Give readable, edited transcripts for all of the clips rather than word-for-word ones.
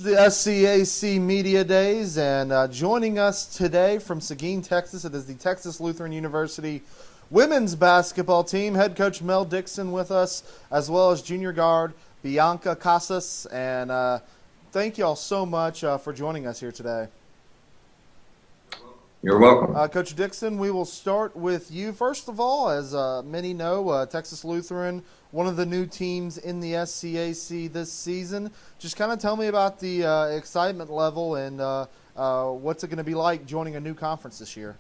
is the SCAC Media Days, and joining us today from Seguin, Texas, it is the Texas Lutheran University women's basketball team. Head coach Mel Dixon with us, as well as junior guard Bianca Casas. And thank you all so much for joining us here today. You're welcome. Coach Dixon, we will start with you. First of all, as many know, Texas Lutheran, one of the new teams in the SCAC this season. Just kind of tell me about the excitement level and what's it going to be like joining a new conference this year?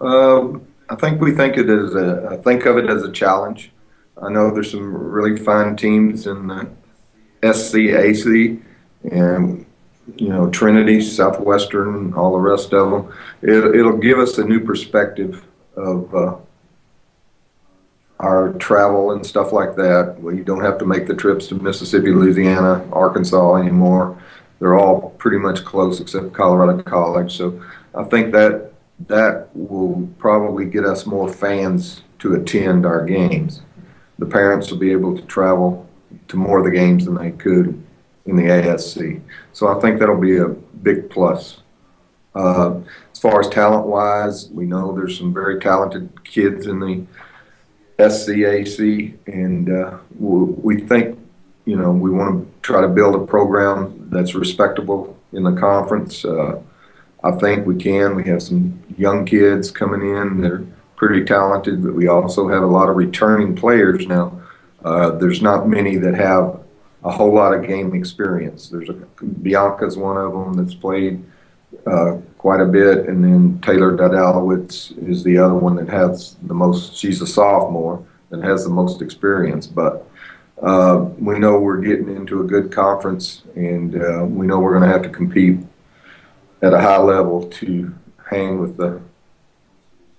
I think we think of it as a challenge. I know there's some really fine teams in the SCAC, and Trinity, Southwestern, all the rest of them. It'll give us a new perspective of our travel and stuff like that. We don't have to make the trips to Mississippi, Louisiana, Arkansas anymore. They're all pretty much close except Colorado College. So I think that will probably get us more fans to attend our games. The parents will be able to travel to more of the games than they could in the ASC. So I think that'll be a big plus. As far as talent-wise, we know there's some very talented kids in the SCAC, and we think, we want to try to build a program that's respectable in the conference. I think we can. We have some young kids coming in that are pretty talented, but we also have a lot of returning players now. There's not many that have a whole lot of game experience. Bianca's one of them that's played quite a bit, and then Taylor Dadalowitz is the other one that has the most. She's a sophomore and has the most experience. But we know we're getting into a good conference, and we know we're going to have to compete at a high level to hang with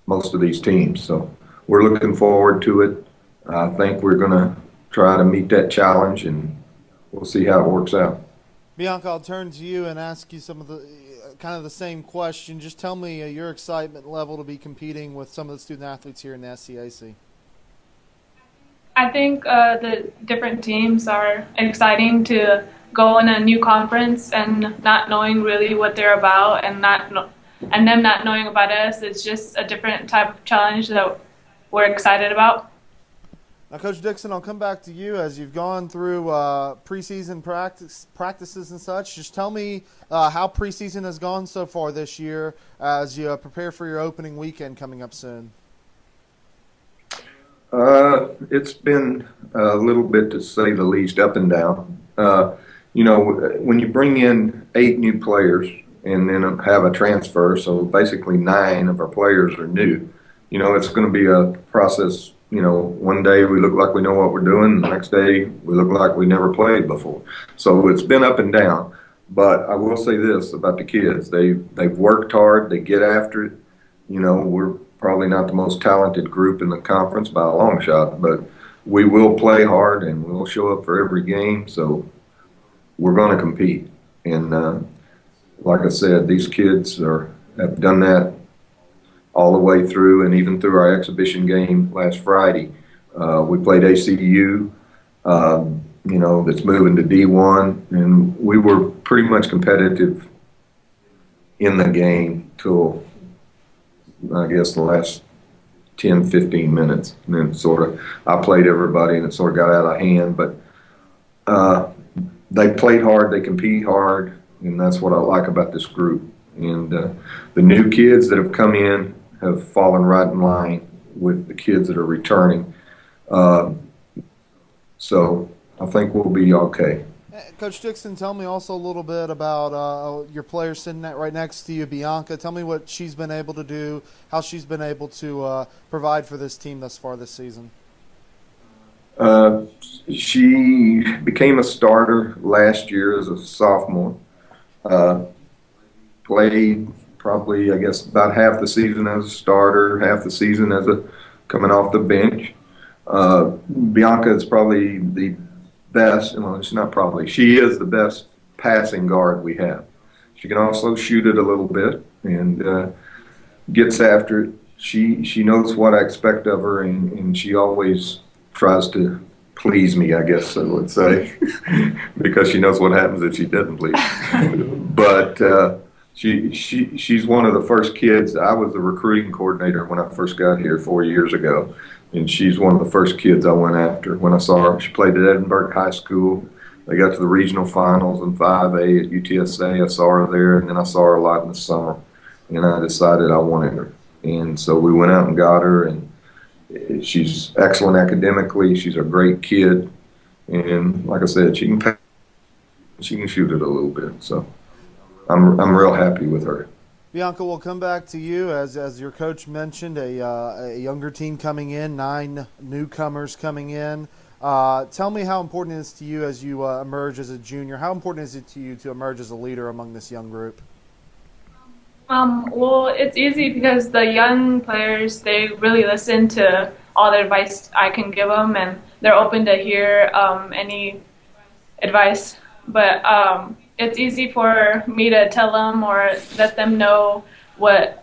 most of these teams. So we're looking forward to it. I think we're going to try to meet that challenge, and we'll see how it works out. Bianca, I'll turn to you and ask you some of the kind of the same question. Just tell me your excitement level to be competing with some of the student athletes here in the SCAC. I think the different teams are exciting to go in a new conference and not knowing really what they're about, and them not knowing about us. It's just a different type of challenge that we're excited about. Now, Coach Dixon, I'll come back to you as you've gone through preseason practices and such. Just tell me how preseason has gone so far this year as you prepare for your opening weekend coming up soon. It's been a little bit, to say the least, up and down. When you bring in 8 new players and then have a transfer, so basically 9 of our players are new, it's going to be a process. One day we look like we know what we're doing. The next day we look like we never played before. So it's been up and down. But I will say this about the kids. They've worked hard. They get after it. We're probably not the most talented group in the conference by a long shot, but we will play hard and we'll show up for every game. So we're going to compete. And like I said, these kids have done that all the way through, and even through our exhibition game last Friday. We played ACU, that's moving to D1, and we were pretty much competitive in the game till, I guess, the last 10, 15 minutes. And then I played everybody, and it sort of got out of hand. But they played hard, they compete hard, and that's what I like about this group. And the new kids that have come in have fallen right in line with the kids that are returning. So I think we'll be okay. Coach Dixon, tell me also a little bit about your player sitting right next to you, Bianca. Tell me what she's been able to do, how she's been able to provide for this team thus far this season. She became a starter last year as a sophomore. Played probably, I guess, about half the season as a starter, half the season as coming off the bench. Bianca is probably the best, well, it's not probably, she is the best passing guard we have. She can also shoot it a little bit and gets after it. She knows what I expect of her, and she always tries to please me, I guess I would say, because she knows what happens if she doesn't please. But she's one of the first kids. I was the recruiting coordinator when I first got here 4 years ago, and she's one of the first kids I went after when I saw her. She played at Edinburgh High School. They got to the regional finals in 5A at UTSA. I saw her there, and then I saw her a lot in the summer, and I decided I wanted her. And so we went out and got her, and she's excellent academically. She's a great kid, and like I said, she can shoot it a little bit. So I'm real happy with her. Bianca, we'll come back to you. As your coach mentioned, a younger team coming in, 9 newcomers coming in. Tell me how important it is to you as you emerge as a junior. How important is it to you to emerge as a leader among this young group? Well, it's easy because the young players, they really listen to all the advice I can give them, and they're open to hear any advice. But it's easy for me to tell them or let them know what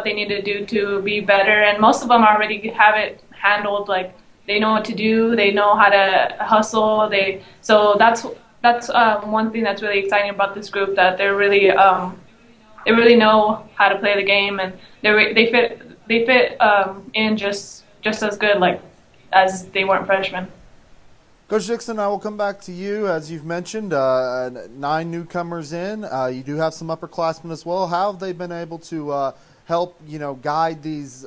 they need to do to be better. And most of them already have it handled. Like, they know what to do, they know how to hustle. So that's one thing that's really exciting about this group, that they're really they really know how to play the game, and they fit in just as good like as they weren't freshmen. Coach Dixon, I will come back to you. As you've mentioned, 9 newcomers in. You do have some upperclassmen as well. How have they been able to help guide these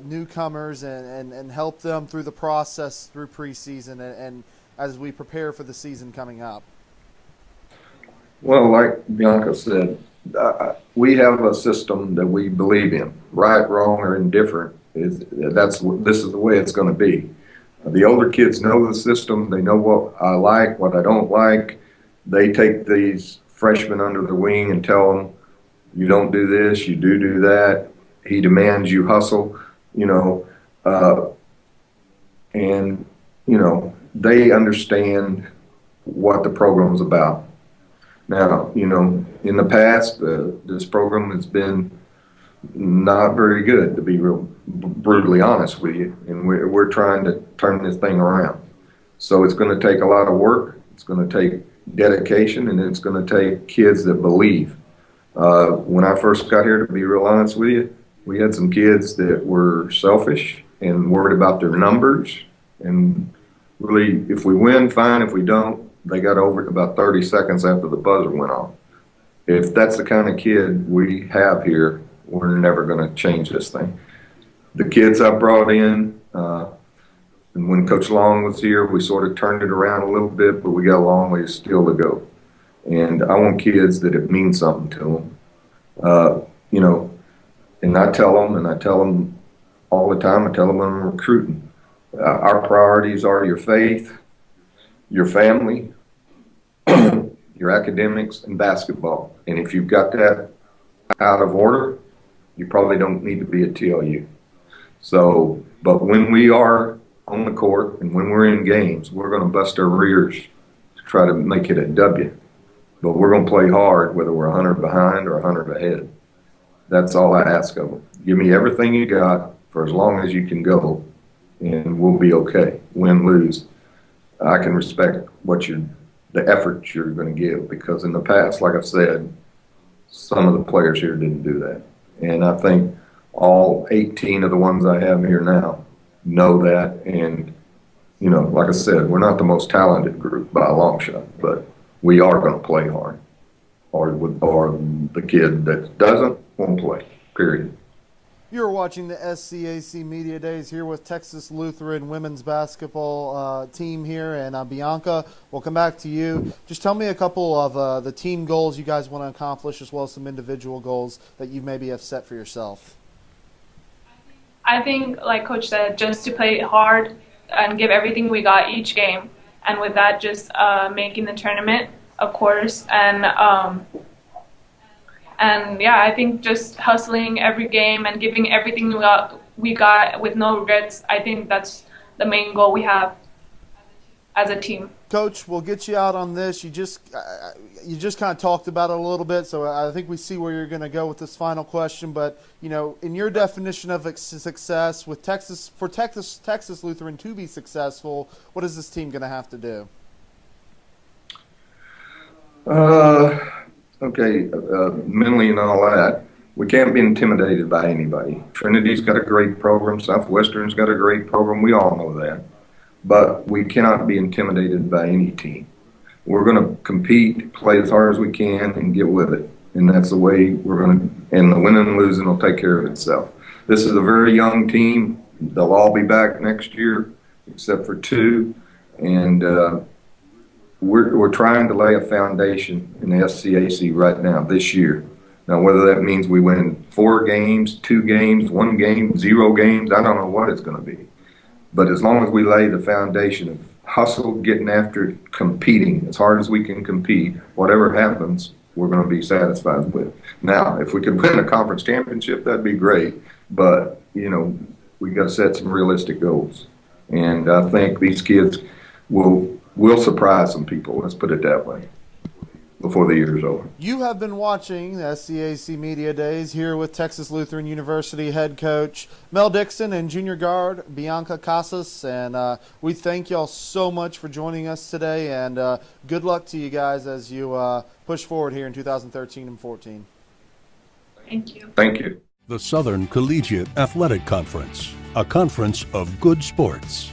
newcomers and help them through the process through preseason and as we prepare for the season coming up? Well, like Bianca said, we have a system that we believe in. Right, wrong, or indifferent. This is the way it's going to be. The older kids know the system. They know what I like, what I don't like. They take these freshmen under the wing and tell them, you don't do this, you do that. He demands you hustle, and they understand what the program's about. Now, in the past, this program has been not very good, to be real brutally honest with you, and we're trying to turn this thing around. So it's going to take a lot of work, it's going to take dedication, and it's going to take kids that believe. When I first got here, to be real honest with you, we had some kids that were selfish and worried about their numbers, and really, if we win, fine. If we don't, they got over it about 30 seconds after the buzzer went off. If that's the kind of kid we have here, we're never going to change this thing. The kids I brought in, and when Coach Long was here, we sort of turned it around a little bit, but we got a long way still to go. And I want kids that it means something to them. And I tell them all the time, I tell them when I'm recruiting, our priorities are your faith, your family, your academics, and basketball. And if you've got that out of order, you probably don't need to be at TLU. So, but when we are on the court and when we're in games, we're going to bust our rears to try to make it a W. But we're going to play hard whether we're 100 behind or 100 ahead. That's all I ask of them. Give me everything you got for as long as you can go, and we'll be okay. Win, lose. I can respect the effort you're going to give, because in the past, like I said, some of the players here didn't do that. And I think all 18 of the ones I have here now know that. And, like I said, we're not the most talented group by a long shot, but we are going to play hard. Or the kid that doesn't won't play, period. You're watching the SCAC Media Days here with Texas Lutheran women's basketball team here. And Bianca, we'll come back to you. Just tell me a couple of the team goals you guys want to accomplish, as well as some individual goals that you maybe have set for yourself. I think, like Coach said, just to play hard and give everything we got each game. And with that, just making the tournament, of course. And yeah, I think just hustling every game and giving everything we got with no regrets. I think that's the main goal we have. as a team. Coach, we'll get you out on this. You just kind of talked about it a little bit, so I think we see where you're going to go with this final question. But in your definition of success, with Texas Lutheran to be successful, what is this team going to have to do? Okay, mentally and all that, we can't be intimidated by anybody. Trinity's got a great program. Southwestern's got a great program. We all know that. But we cannot be intimidated by any team. We're going to compete, play as hard as we can, and get with it. And that's the way we're going to, and the winning and losing will take care of itself. This is a very young team. They'll all be back next year, except for 2. And we're trying to lay a foundation in the SCAC right now, this year. Now, whether that means we win 4 games, 2 games, 1 game, 0 games, I don't know what it's going to be. But as long as we lay the foundation of hustle, getting after it, competing as hard as we can compete, whatever happens, we're going to be satisfied with. Now, if we could win a conference championship, that'd be great. But, we got to set some realistic goals. And I think these kids will surprise some people, let's put it that way, before the year is over. You have been watching the SCAC Media Days here with Texas Lutheran University head coach Mel Dixon and junior guard Bianca Casas, and we thank y'all so much for joining us today, and good luck to you guys as you push forward here in 2013 and 14. Thank you. Thank you. The Southern Collegiate Athletic Conference, a conference of good sports.